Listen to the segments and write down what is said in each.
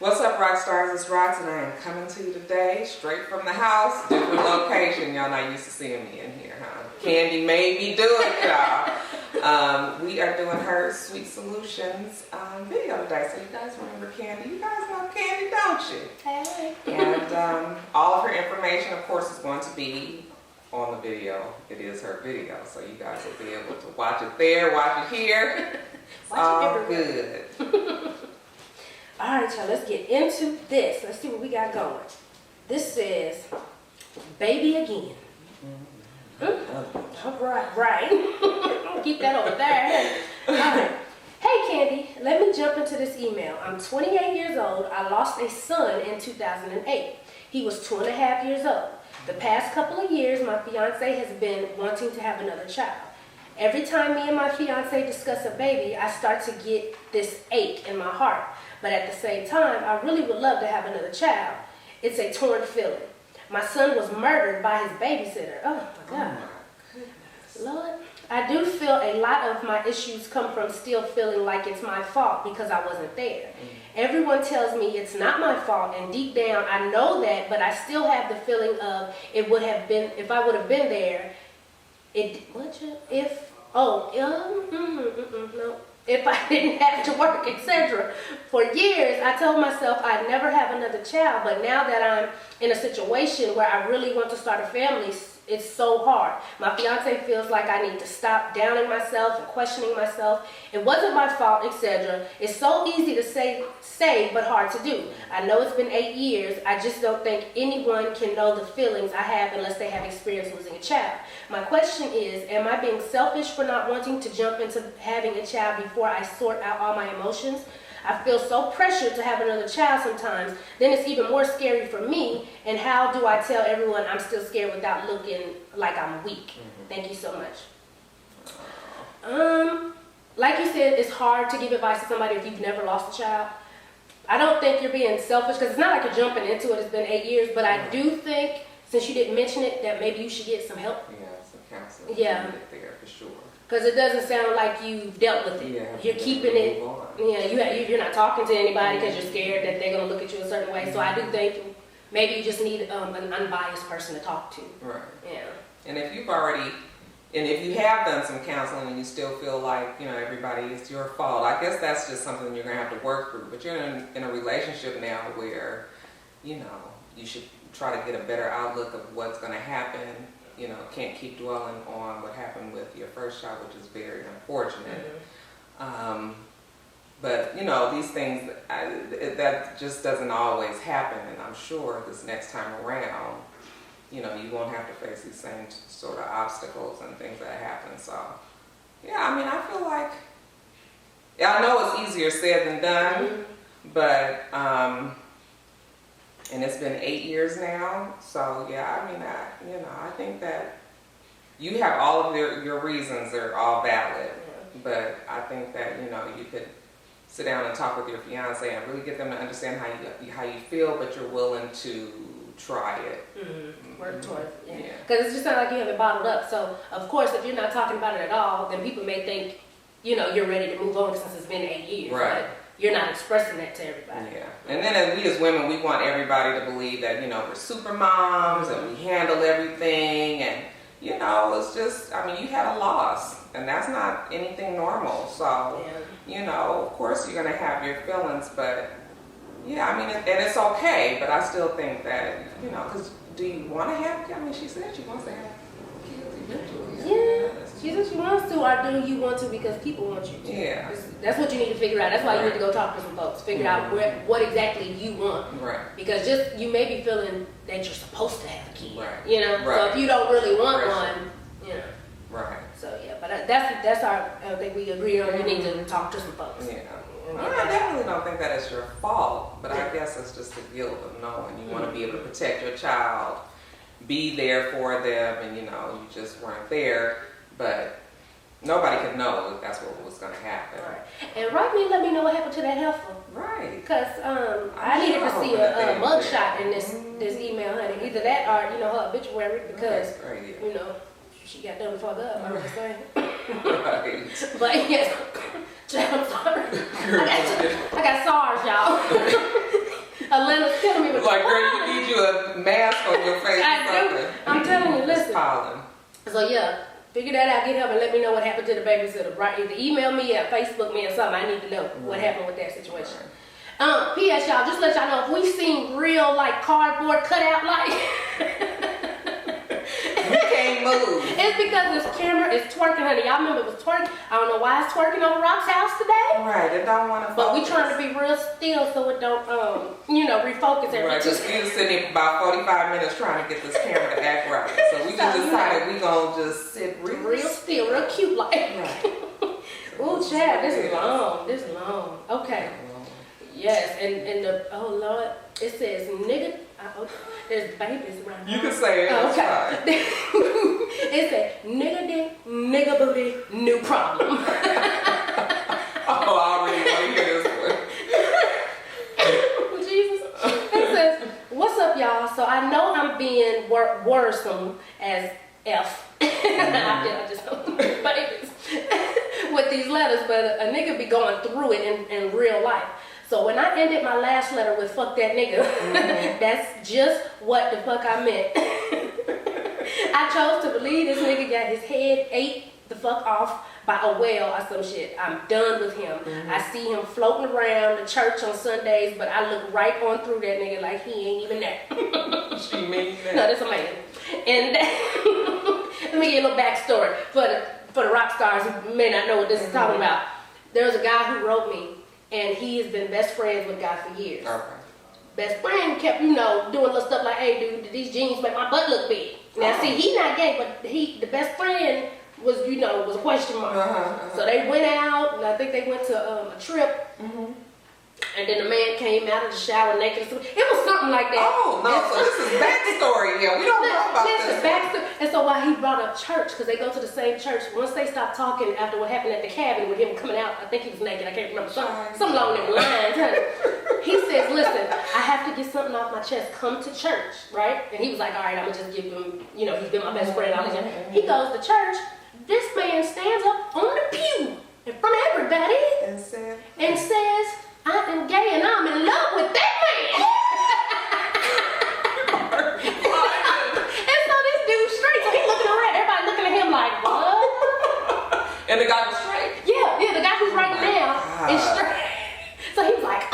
What's up, rock stars? It's Rox, and I am coming to you today straight from the house, different location. Y'all not used to seeing me in here, huh? Candy made me do it, y'all. We are doing her Sweet Solutions video today. So you guys remember Candy? You guys know Candy, don't you? Hey. And all of her information, of course, is going to be on the video. It is her video, so you guys will be able to watch it there, watch it here. It's all good. All right, y'all, let's get into this. Let's see what we got going. This says, baby again. All right. Keep that over there. All right. Hey, Candy, let me jump into this email. I'm 28 years old. I lost a son in 2008. He was 2.5 years old. The past couple of years, my fiance has been wanting to have another child. Every time me and my fiance discuss a baby, I start to get this ache in my heart. But at the same time, I really would love to have another child. It's a torn feeling. My son was murdered by his babysitter. Oh my God. Oh my goodness. Lord, I do feel a lot of my issues come from still feeling like it's my fault because I wasn't there. Everyone tells me it's not my fault, and deep down I know that, but I still have the feeling of it would have been, if I would have been there, no. If I didn't have to work, etc. For years, I told myself I'd never have another child, but now that I'm in a situation where I really want to start a family, it's so hard. My fiance feels like I need to stop downing myself and questioning myself. It wasn't my fault, etc. It's so easy to say, but hard to do. I know it's been 8 years. I just don't think anyone can know the feelings I have unless they have experienced losing a child. My question is, am I being selfish for not wanting to jump into having a child before I sort out all my emotions? I feel so pressured to have another child sometimes. Then it's even more scary for me. And how do I tell everyone I'm still scared without looking like I'm weak? Thank you so much. Like you said, it's hard to give advice to somebody if you've never lost a child. I don't think you're being selfish because it's not like you're jumping into it. It's been 8 years, but I do think, since you didn't mention it, that maybe you should get some help. Yeah, some counseling. Yeah. There for sure. Because it doesn't sound like you've dealt with it. Yeah, you're keeping it. You're not talking to anybody because you're scared that they're going to look at you a certain way. So I do think maybe you just need an unbiased person to talk to. Right. Yeah. And if you've already, and if you have done some counseling and you still feel like, everybody, it's your fault, I guess that's just something you're going to have to work through. But you're in a relationship now where, you should try to get a better outlook of what's going to happen. Can't keep dwelling on what happened with your first child, which is very unfortunate. But, these things, that just doesn't always happen. And I'm sure this next time around, you won't have to face these same sort of obstacles and things that happen. So, I feel like, I know it's easier said than done, but, and it's been 8 years now. So, I think that you have all of your reasons. They're all valid. But I think that, you could sit down and talk with your fiance and really get them to understand how you feel, but you're willing to try it. Work towards it. Yeah. Because it's just not like you have it bottled up. So, of course, if you're not talking about it at all, then people may think, you're ready to move on since it's been 8 years. Right. But you're not expressing that to everybody. Yeah. And then we as women, we want everybody to believe that, we're super moms and we handle everything. And, it's just, you had a loss. And that's not anything normal. So, of course you're going to have your feelings. But, and it's okay. But I still think that, because do you want to have, she said she wants to have kids eventually. Yeah. She said she wants to, or do you want to because people want you to? Yeah. That's what you need to figure out. That's why you need to go talk to some folks. Figure out what exactly you want. Right. Because you may be feeling that you're supposed to have a kid. Right. So if you don't really want one, Right. So but that's our, I think we agree on. You need to talk to some folks. Yeah. I definitely don't think that it's your fault, but I guess it's just the guilt of knowing you want to be able to protect your child, be there for them, and you just weren't there. But nobody could know if that's what was going to happen. Right. And write me and let me know what happened to that heifer. Right. Because I needed to see a mugshot in this email, honey. Either that or, her obituary, because, she got done before the other, I'm just saying. Right. But, yes, I'm sorry. I got SARS, y'all. a mask on your face. I do. I'm telling you, listen. Pollen. So yeah, figure that out. Get help and let me know what happened to the babysitter. Right? Either email me or Facebook me or something. I need to know what happened with that situation. P.S. Y'all, just let y'all know if we seen real like cardboard cutout like. We can't move. It's because this camera is twerking, honey. Y'all remember it was twerking. I don't know why it's twerking over Rock's house today. Right, it don't want to. But we trying to be real still so it don't, refocus every Right, because we was sitting here about 45 minutes trying to get this camera to act right. So we just decided we gonna just sit real still, real cute like. Right. Ooh, child, this is long. This is long. Okay. Yes, and the oh Lord, it says nigga. There's babies around. You can say it. Okay. It said nigga dick, nigga booty, new problem. Oh, I already want to hear this one. Jesus. It says, what's up, y'all? So I know I'm being worrisome as F. I just babies with these letters, but a nigga be going through it in real life. So when I ended my last letter with fuck that nigga, that's just what the fuck I meant. I chose to believe this nigga got his head ate the fuck off by a whale or some shit. I'm done with him. I see him floating around the church on Sundays, but I look right on through that nigga like he ain't even there. She mean that. No, that's a man. And let me give you a little backstory for the rock stars who may not know what this is talking about. There was a guy who wrote me, and he has been best friends with God for years. Okay. Best friend kept, doing little stuff like, hey, dude, these jeans make my butt look big. Now, see, he not gay, but the best friend was, was a question mark. So they went out, and I think they went to a trip. And then the man came out of the shower naked. It was something like that. Oh, no, so this is backstory. Yeah, we don't know about this. Backstory. And so while he brought up church, because they go to the same church, once they stopped talking after what happened at the cabin with him coming out, I think he was naked, I can't remember, something along them lines, honey. He says, listen, I have to get something off my chest. Come to church, right? And he was like, all right, I'm going to just give him, he's been my best friend. He goes to church. This man stands up on the pew in front of everybody and says, I am gay and I'm in love with that man. And so this dude's straight. So he's looking around, everybody looking at him like, what? And the guy was straight? Yeah, the guy who's right now is straight. So he was like,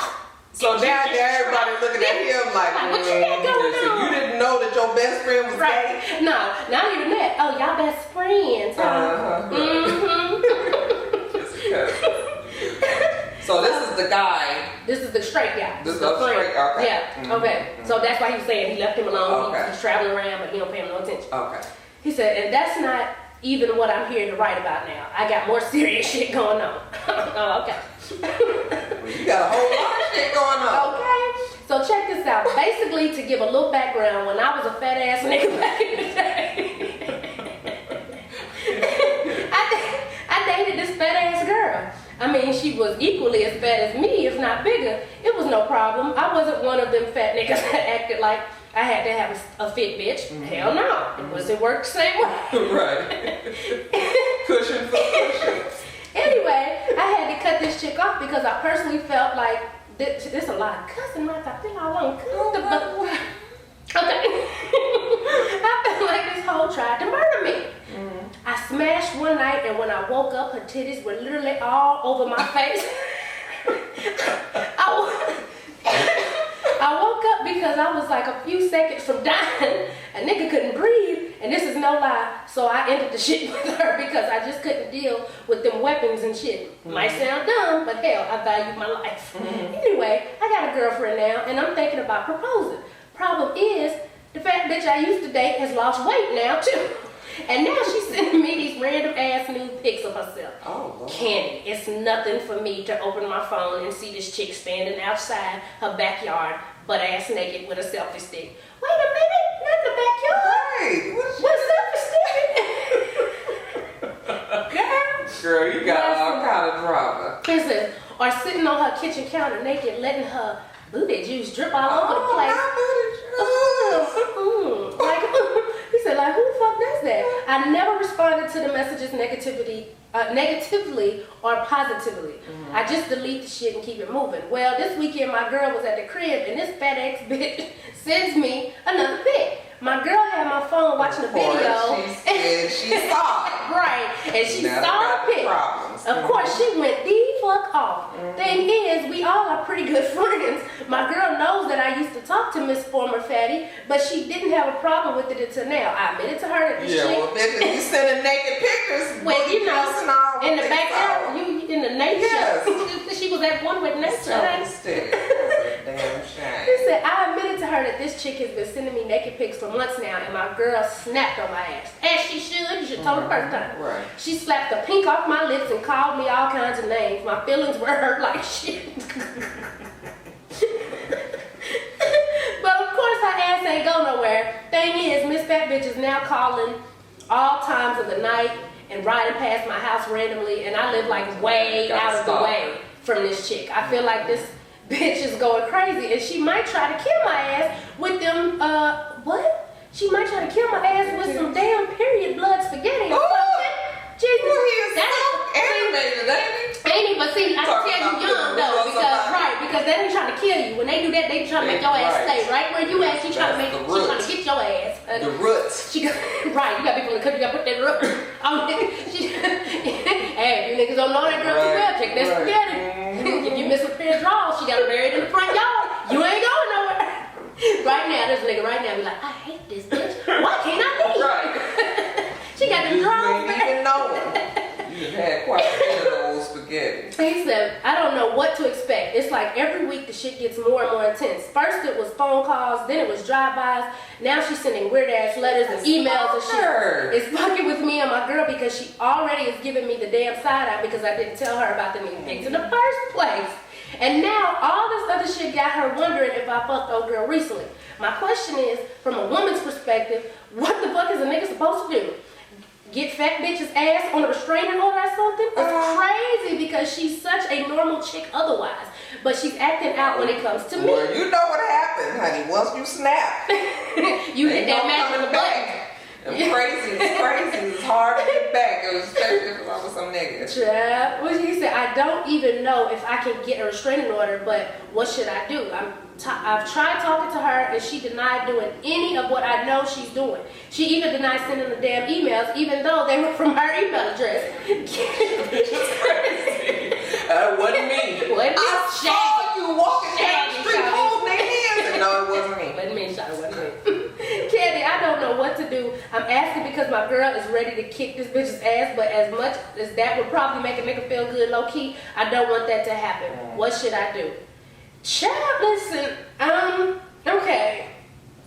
so now everybody looking at him like, what you got going so on? you didn't know that your best friend was right. gay? No, not even that. Oh, y'all best friends, huh? So this is the guy. This is the straight guy. This is the straight, okay. Yeah, okay. So that's why he was saying he left him alone. Okay. He's traveling around, but he don't pay him no attention. Okay. He said, and that's not even what I'm here to write about now. I got more serious shit going on. Oh, okay. Well, you got a whole lot of shit going on. Okay. So check this out. Basically, to give a little background, when I was a fat ass nigga back in the day, I dated this fat ass girl. I mean, she was equally as fat as me, if not bigger. It was no problem. I wasn't one of them fat niggas that acted like I had to have a fit bitch. Hell no. It wasn't work the same way. Right. Cushion for cushion. Anyway, I had to cut this chick off because I personally felt like there's a lot of cussing marks. I feel all uncomfortable. Okay. I felt like this hoe tried to murder me. I smashed one night, and when I woke up, her titties were literally all over my face. I woke up because I was like a few seconds from dying. A nigga couldn't breathe, and this is no lie. So I ended the shit with her because I just couldn't deal with them weapons and shit. Might sound dumb, but hell, I value my life. Anyway, I got a girlfriend now, and I'm thinking about proposing. Problem is, the fat bitch I used to date has lost weight now too. And now she's sending me these random ass nude pics of herself. Oh, Lord. Candy, it's nothing for me to open my phone and see this chick standing outside her backyard, butt ass naked with a selfie stick. Wait a minute, not the backyard. Right. What selfie stick? Girl, you got all kind of drama. Listen, or sitting on her kitchen counter naked, letting her booty juice drip all over the place. Like, he said, like, who the fuck does that? I never responded to the messages negatively or positively. I just delete the shit and keep it moving. Well, this weekend my girl was at the crib and this fat ass bitch sends me another pic. My girl had my phone watching a video. She saw it. Right, and she saw the pic. Of course, she went the fuck off. Thing is, we all are pretty good friends. My girl knows that I used to talk to Miss Former Fatty, but she didn't have a problem with it until now. I admitted to her that this shit. Well, bitch, you sending naked pictures. Well, you know, in the backyard, you in the nature. Yes. She was at one with nature. Damn shame. He said, I admitted to her that this chick has been sending me naked pics for months now, and my girl snapped on my ass. As she should. You should tell her the first time. Right. She slapped the pink off my lips and called me all kinds of names. My feelings were hurt like shit. But of course her ass ain't go nowhere. Thing is, Miss Fat Bitch is now calling all times of the night and riding past my house randomly, and I live like way out of the way from this chick. I feel like this bitch is going crazy, and she might try to kill my ass with them, what? She might try to kill my ass with some damn period blood spaghetti or something. Jesus. Well, he is so animated, ain't he? Ain't he? But see, I can tell you young though, because they ain't trying to kill you. When they do that, they trying to make your ass stay right where you at. She trying to get your ass. The roots. Right, you got people in the country, you got to put that root on it. Hey, you niggas don't know that girl too well, check that spaghetti. If you miss a pair of drawers, she got it buried in the front yard. You ain't going nowhere. Right now, this nigga right now be like, I hate this bitch. Why can't I leave? Right. She got them drawers. You ain't even know it. You've had quite a bit of old spaghetti. He said, I don't know what to expect. It's like every week the shit gets more and more intense. First it was phone calls, then it was drive-bys. Now she's sending weird-ass letters and emails and shit. It's fucking with me and my girl because she already is giving me the damn side-eye because I didn't tell her about the new things in the first place. And now all this other shit got her wondering if I fucked old girl recently. My question is, from a woman's perspective, what the fuck is a nigga supposed to do? Get fat bitch's ass on a restraining order or something? It's crazy because she's such a normal chick otherwise. But she's acting out when it comes to me. Well, you know what happened, honey. Once you snap, you hit that match in the back. It's crazy. It's hard to get back, especially if I was some nigga. Yeah. Well, he said, I don't even know if I can get a restraining order, but what should I do? I've tried talking to her, and she denied doing any of what I know she's doing. She even denied sending the damn emails, even though they were from her email address. Wasn't me. I saw you walking down the street holding their hands, and no, it wasn't me. Wasn't me, Shawty, wasn't me. Candy, I don't know what to do. I'm asking because my girl is ready to kick this bitch's ass, but as much as that would probably make a nigga feel good low-key, I don't want that to happen. What should I do? Child, listen, okay.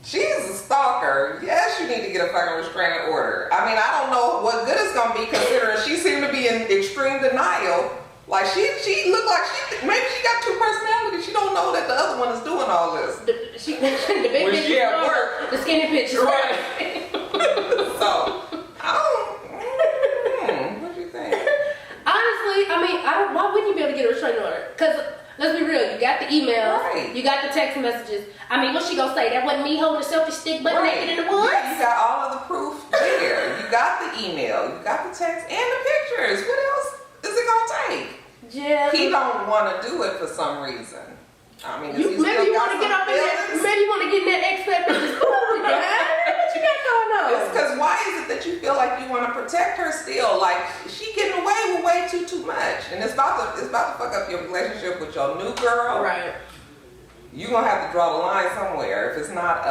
She's a stalker. Yes, you need to get a fucking restraining order. I mean, I don't know what good it's gonna be considering she seemed to be in extreme denial. Like she looked like maybe she got two personalities. She don't know that the other one is doing all this. The big when bitch she at work, the skinny bitch is right. So I don't. What do you think? Honestly, I mean, why wouldn't you be able to get a restraining order? Because let's be real, you got the emails, you got the text messages. I mean, what's she gonna say? That wasn't me holding a selfie stick butt naked in the woods? Yeah, you got all of the proof there. You got the email, you got the text, and the pictures. What else is it gonna take? Yeah. He don't want to do it for some reason. I mean, maybe you want to get up in that. Maybe you want to get in that ex-fat bitch's food, what you got going on? It's because why is it that you feel like you want to protect her still? Like she getting away with way too much, and it's about to fuck up your relationship with your new girl. Right. You gonna have to draw the line somewhere. If it's not,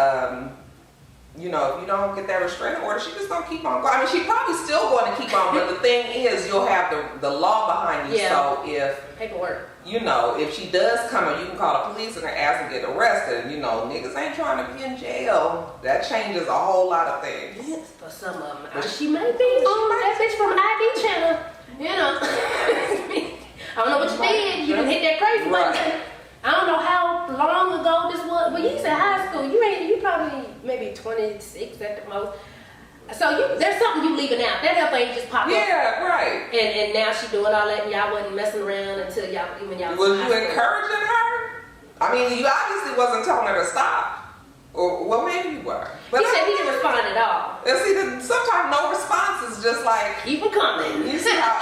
if you don't get that restraining order, she just gonna keep on going. I mean, she probably still going to keep on, but the thing is, you'll have the law behind you. Yeah. So if paperwork. If she does come and you can call the police and ask to get arrested, niggas ain't trying to be in jail. That changes a whole lot of things. Yes, for some of them. She may be that bitch from ID channel. I don't know what you did. You done hit that crazy button. I don't know how long ago this was. Well, you said high school. You probably maybe 26 at the most. So there's something you leaving out. That help ain't just pop up. Yeah, right. And now she doing all that and y'all wasn't messing around until y'all Was you encouraging her? I mean, you obviously wasn't telling her to stop. Or, well, maybe you were. He said he didn't respond at all. And see, sometimes no response is just like, Keep him coming. you see how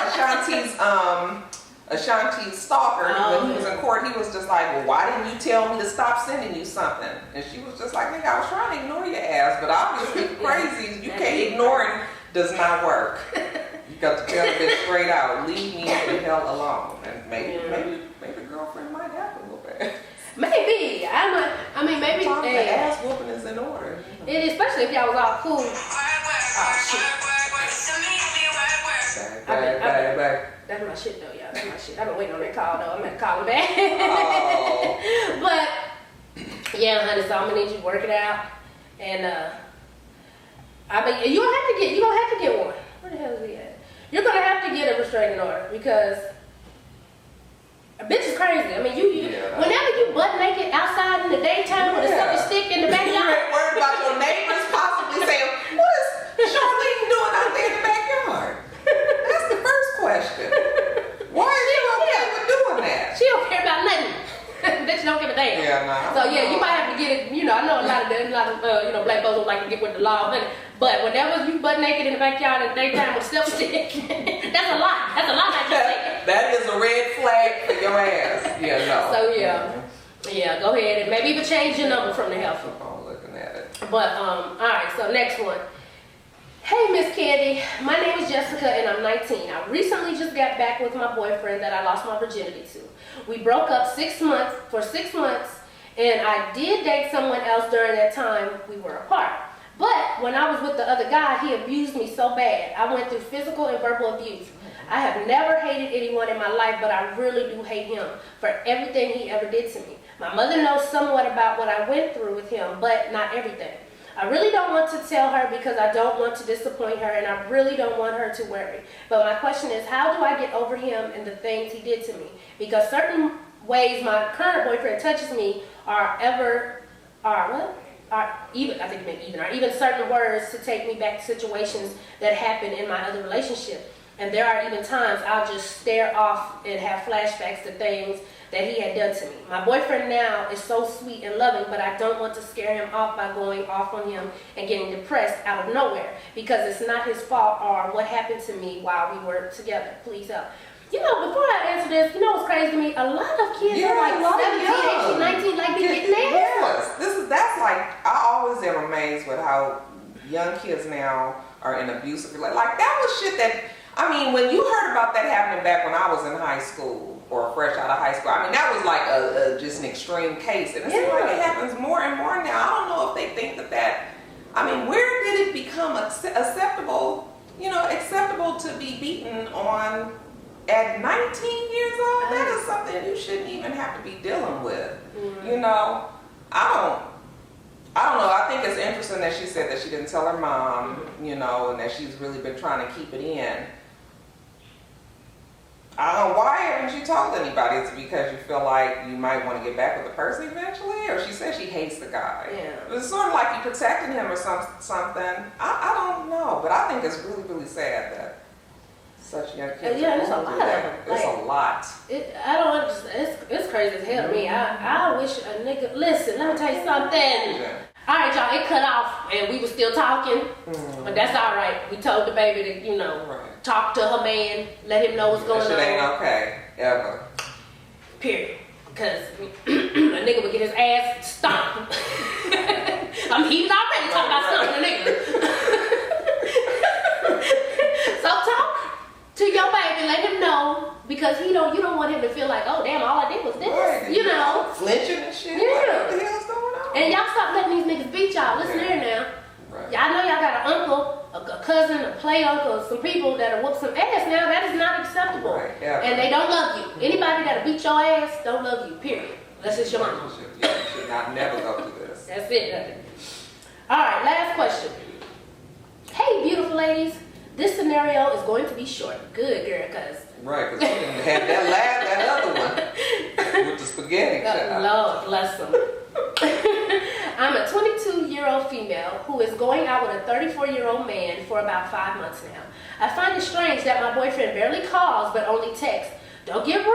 Ashanti's stalker, when he was in court, he was just like, well, why didn't you tell me to stop sending you something? And she was just like, nigga, I was trying to ignore your ass, but obviously crazy. You can't ignore it. Does not work. You got to tell the bitch straight out, leave me the hell alone. And maybe girlfriend might have a little bit. Maybe. I mean, maybe. The ass whooping is in order. Especially if y'all was all cool. Oh, shit. Back. That's my shit, though, y'all. That's my shit. I've been waiting on that call, though. I'm going to call him back. Oh. But, yeah, honey, so I'm going to need you to work it out. And, you're going to have to get one. Where the hell is he at? You're going to have to get a restraining order because a bitch is crazy. I mean, whenever you butt naked outside in the daytime with a sucker stick in the backyard. You ain't worried about your neighbors possibly saying, what is Charlene doing out there in the backyard? That's the first question. Why are you okay with doing that? She don't care about nothing. Bitch don't give a damn. Yeah, nah. So yeah, you might have to get it. You know, I know a lot of black folks don't like to get with the law, but whenever you butt naked in the backyard in the daytime with a step stick, that's a lot. That's a lot that you're saying. That is a red flag for your ass. Yeah, no. So yeah, go ahead and maybe even change your number from the health. I'm looking at it. But all right. So next one. Hey, Miss Candy. My name is Jessica and I'm 19. I recently just got back with my boyfriend that I lost my virginity to. We broke up for 6 months, and I did date someone else during that time we were apart. But when I was with the other guy, he abused me so bad. I went through physical and verbal abuse. I have never hated anyone in my life, but I really do hate him for everything he ever did to me. My mother knows somewhat about what I went through with him, but not everything. I really don't want to tell her because I don't want to disappoint her and I really don't want her to worry. But my question is, how do I get over him and the things he did to me? Because certain ways my current boyfriend touches me are even certain words to take me back to situations that happened in my other relationship. And there are even times I'll just stare off and have flashbacks to things that he had done to me. My boyfriend now is so sweet and loving, but I don't want to scare him off by going off on him and getting depressed out of nowhere because it's not his fault or what happened to me while we were together. Please help. You know, before I answer this, you know what's crazy to me? A lot of kids are like 17, 18, 19, like be getting their Yes, that's like, I always am amazed with how young kids now are in abusive relationships. Like that was shit that, I mean, when you heard about that happening back when I was in high school or fresh out of high school, I mean, that was like just an extreme case. And it seems like it happens more and more now. I don't know if they think that, I mean, where did it become acceptable to be beaten on at 19 years old? That is something you shouldn't even have to be dealing with. You know, I don't know. I think it's interesting that she said that she didn't tell her mom, you know, and that she's really been trying to keep it in. I don't know, why haven't you told anybody? It's because you feel like you might want to get back with the person eventually? Or she said she hates the guy. Yeah. It's sort of like you protecting him or something. I don't know, but I think it's really, really sad that such young kids yeah, it's a lot of them. It's a lot. I don't understand. It's crazy as hell to me. I wish a nigga, listen, let me tell you something. Yeah. All right, y'all, it cut off and we were still talking, but that's all right. We told the baby to, you know, talk to her man, let him know what's going on. That shit ain't okay, ever. Period. Because a nigga would get his ass stomped. He was already talking about stomping a nigga. So talk to your baby, let him know, because you don't want him to feel like, oh damn, all I did was this. Right. You know. Flinching and shit. Yeah. What the hell's going on? And y'all stop letting these niggas beat y'all. Listen here now. Right. Y'all know y'all got an uncle, a cousin, a play uncle, some people that'll whoop some ass now. That is not acceptable. Right. Yeah. And they don't love you. Anybody that'll beat your ass don't love you, period. Unless it's your mama. You should not never go through this. That's it, honey. All right, last question. Hey, beautiful ladies. This scenario is going to be short. Good, girl, because... Right, because you didn't have that other one with the spaghetti. Lord bless them. I'm a 22-year-old female who is going out with a 34-year-old man for about 5 months now. I find it strange that my boyfriend barely calls but only texts. Don't get me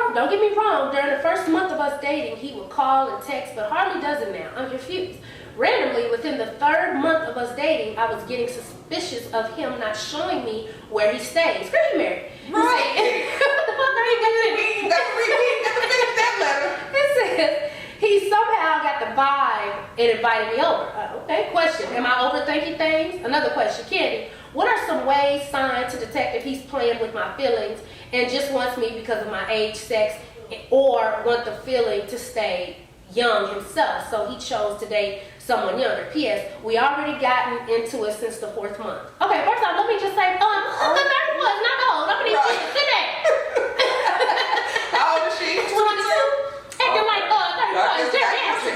wrong. During the first month of us dating, he would call and text, but hardly does it now. I'm confused. Randomly, within the 3rd month of us dating, I was getting suspicious of him not showing me where he stays. Girl, you married. Right. What the fuck are you doing? We got to finish that letter. It says he somehow got the vibe and invited me over. Okay, question. Am I overthinking things? Another question. Candy, what are some ways, signs to detect if he's playing with my feelings and just wants me because of my age, sex, or want the feeling to stay young himself? So he chose to date someone younger. P.S. We already gotten into it since the 4th month. Okay, first off, let me just say, the 3rd was not old. I'm gonna Right. sit there. How old is she? 22? Acting like 30.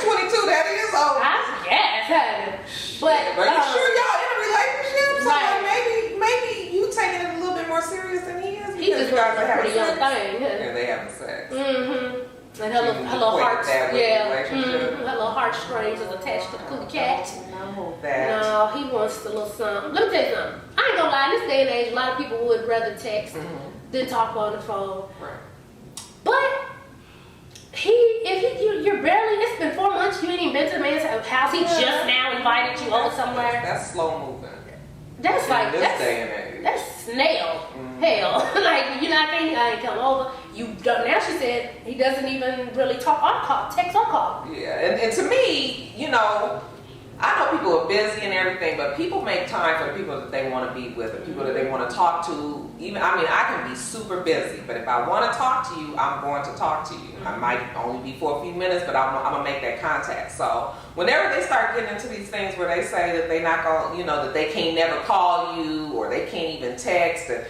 22, that is old. I guess, honey. But you sure y'all in a relationship? So Right. like maybe you taking it a little bit more serious than he is. he just wants a pretty young sex. thing. Yeah, they having sex. Mm-hmm. And her You little equate heart, that with yeah, relationship? her little heartstrings is attached to the cookie cat. No, that. No, he wants a little something. Let me tell you something. I ain't gonna lie. In this day and age, a lot of people would rather text than talk on the phone. Right. But you're barely. It's been 4 months. You ain't even been to the man's house. He just now invited you over somewhere. That's slow moving. That's In like this day and age. that's snail hell. Like I ain't come over. You don't. Now she said he doesn't even really talk or call, text or call. Yeah, and to me, I know people are busy and everything, but people make time for the people that they want to be with, the people that they want to talk to. I can be super busy, but if I want to talk to you, I'm going to talk to you. I might only be for a few minutes, but I'm gonna make that contact. So whenever they start getting into these things where they say that they not gonna, that they can't never call you or they can't even text, but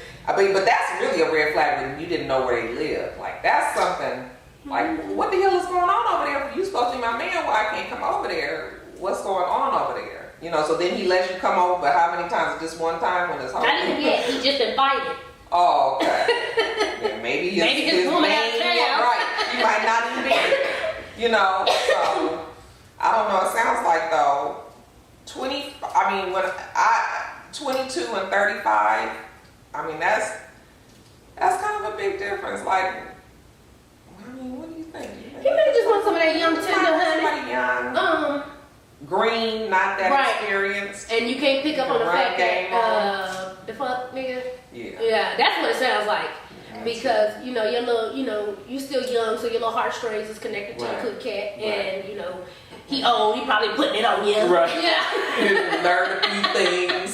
that's really a red flag when you didn't know where they live. Like that's something. Like what the hell is going on over there? You supposed to be my man. Why I can't come over there? What's going on over there? So then he lets you come over, but how many times? Just one time when it's home? Not even yet. He just invited. Oh, okay. Yeah, maybe his woman main, out there. right. You might not even be, so I don't know. It sounds like though, 22 and 35, that's kind of a big difference. Like, what do you think? He may just want some of that young tender honey. Somebody young. Green, not that experienced. And you can't pick up on the fact game that the fuck nigga. Yeah. That's what it sounds like. Because your little, you still young, so your little heartstrings is connected to your cookie cat, and he old, he probably putting it on you. Right. Yeah. Learned a few things.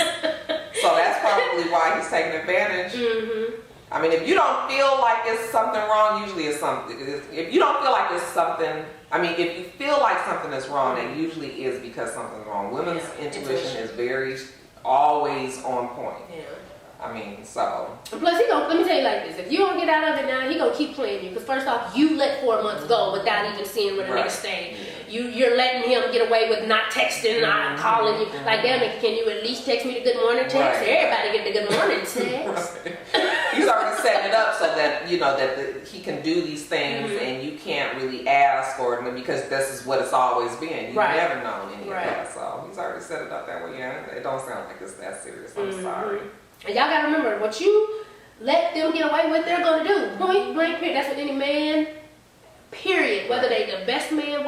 So that's probably why he's taking advantage. Mm-hmm. If you don't feel like it's something wrong, usually it's something. If you don't feel like it's something, if you feel like something is wrong, it usually is because something's wrong. Women's intuition is always on point. Yeah. So. Plus, let me tell you like this. If you don't get out of it now, he gonna keep playing you. Because first off, you let 4 months go without even seeing where the nigga stay. You're letting him get away with not texting, not calling you. Like, damn it, can you at least text me the good morning text? Right. Everybody get the good morning text. He's already setting it up so that, he can do these things and you can't really ask for it because this is what it's always been. You've never known any of that. So he's already set it up that way. Yeah, it don't sound like it's that serious. I'm sorry. And y'all gotta remember, what you let them get away with, they're gonna do. Point blank period. That's what any man, period. Whether they the best man,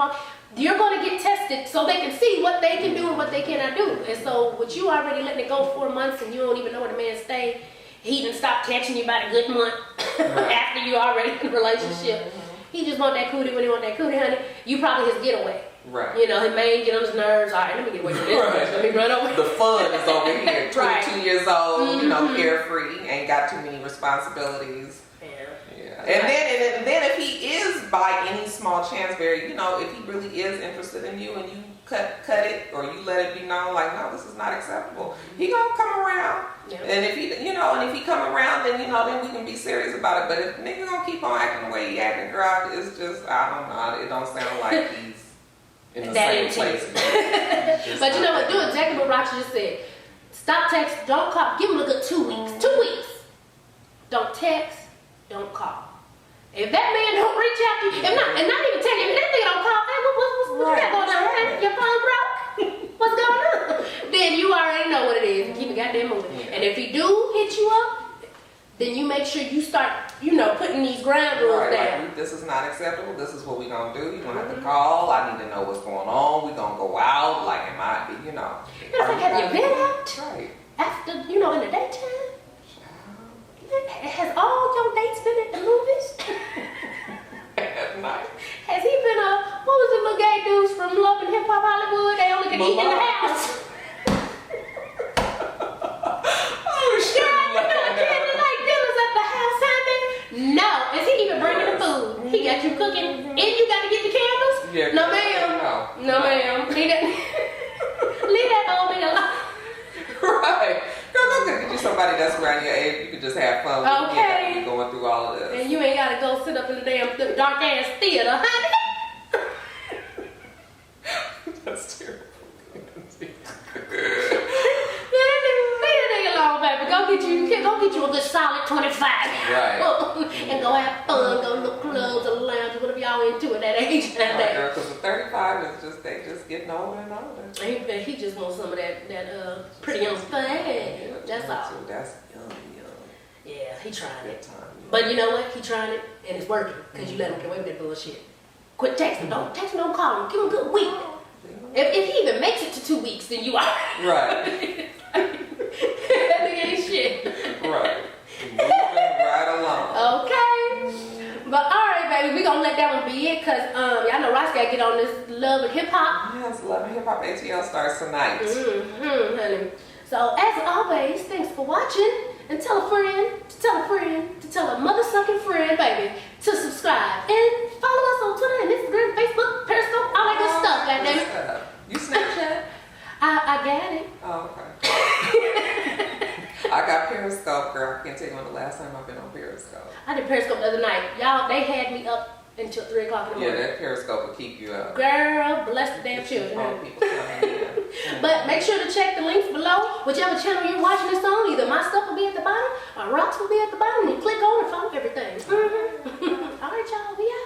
you're gonna get tested so they can see what they can do and what they cannot do. And so, with you already letting it go 4 months and you don't even know where the man stay, he didn't stop texting you about a good month after you already in a relationship. He just want that cootie when he want that cootie, honey. You probably his getaway. Right. His man get on his nerves. All right, let me get away from this. Let me run over. The fun is over here. 22 years old, carefree, ain't got too many responsibilities. Yeah. And then if he is by any small chance, if he really is interested in you and you cut it or you let it be known like, no, this is not acceptable, he gonna come around. Yeah. And if he come around, then then we can be serious about it. But if nigga gonna keep on acting the way he acting, girl, it's just, I don't know. It don't sound like he's in the same place. But you know what? Do exactly what Roxy just said. Stop text. Don't call. Give him a good 2 weeks. 2 weeks. Don't text. Don't call. If that man don't reach out to you, and not even tell you, if that nigga don't call, hey, what you got going on? Hey, your phone broke? What's going on? Then you already know what it is. Keep it goddamn moving. And if he do hit you up, then you make sure you start putting these ground rules Right, down. like, this is not acceptable. This is what we're gonna do. You're gonna have to call. I need to know what's going on. We're gonna go out. Like, it might be, And it's like, have you been out Right. after, in the daytime? Has all your dates been at the movies? At night. Has he been what was the little gay dudes from Love and Hip Hop Hollywood? They only can eat in the house. Oh, shit. Candy like dinners at the house, honey? No. Is he even bringing the food? He got you cooking and you got to get the candles? Yeah, No, ma'am. No, ma'am. Leave that old nigga alone. Right. Girl, go get you somebody that's around your age. You can just have fun with. Okay. You ain't gotta be going through all of this. And you ain't got to go sit up in the damn dark ass theater, honey. That's terrible. Leave that nigga alone, baby. Go get you a good solid 25. Right. And go have fun, go to the clubs or the lounge, whatever y'all into at that age. Right, girl, because the 35 is just, they just getting older and older. He just wants some of that pretty young thing. That's all. That's young. Yeah, he trying it. Time. But you know what? He trying it and it's working because you let him get away with that bullshit. Quit texting. Don't text him, don't call him. Give him a good week. If he even makes it to 2 weeks, then you are. Right. That nigga ain't shit. Right. Moving right along. Okay. But alright, baby, we gonna let that one be it because y'all know Ross gotta get on this Love and Hip Hop. Yes, Love and Hip Hop ATL starts tonight. Honey. So as always, thanks for watching. And tell a friend, to tell a friend, to tell a mother-sucking friend, baby, to subscribe. And follow us on Twitter and Instagram, Facebook, Periscope, all that good stuff, goddammit. You Snapchat? I got it. Oh, okay. I got Periscope, girl. I can't tell you when the last time I've been on Periscope. I did Periscope the other night. Y'all, they had me up until 3 o'clock in the Yeah, morning. that Periscope will keep you up. Girl, bless the damn children. People coming in. But make sure to check the links below. Whichever channel you're watching this on, either my stuff will be at the bottom or ROX will be at the bottom. And click on and follow everything. All right, y'all, we out.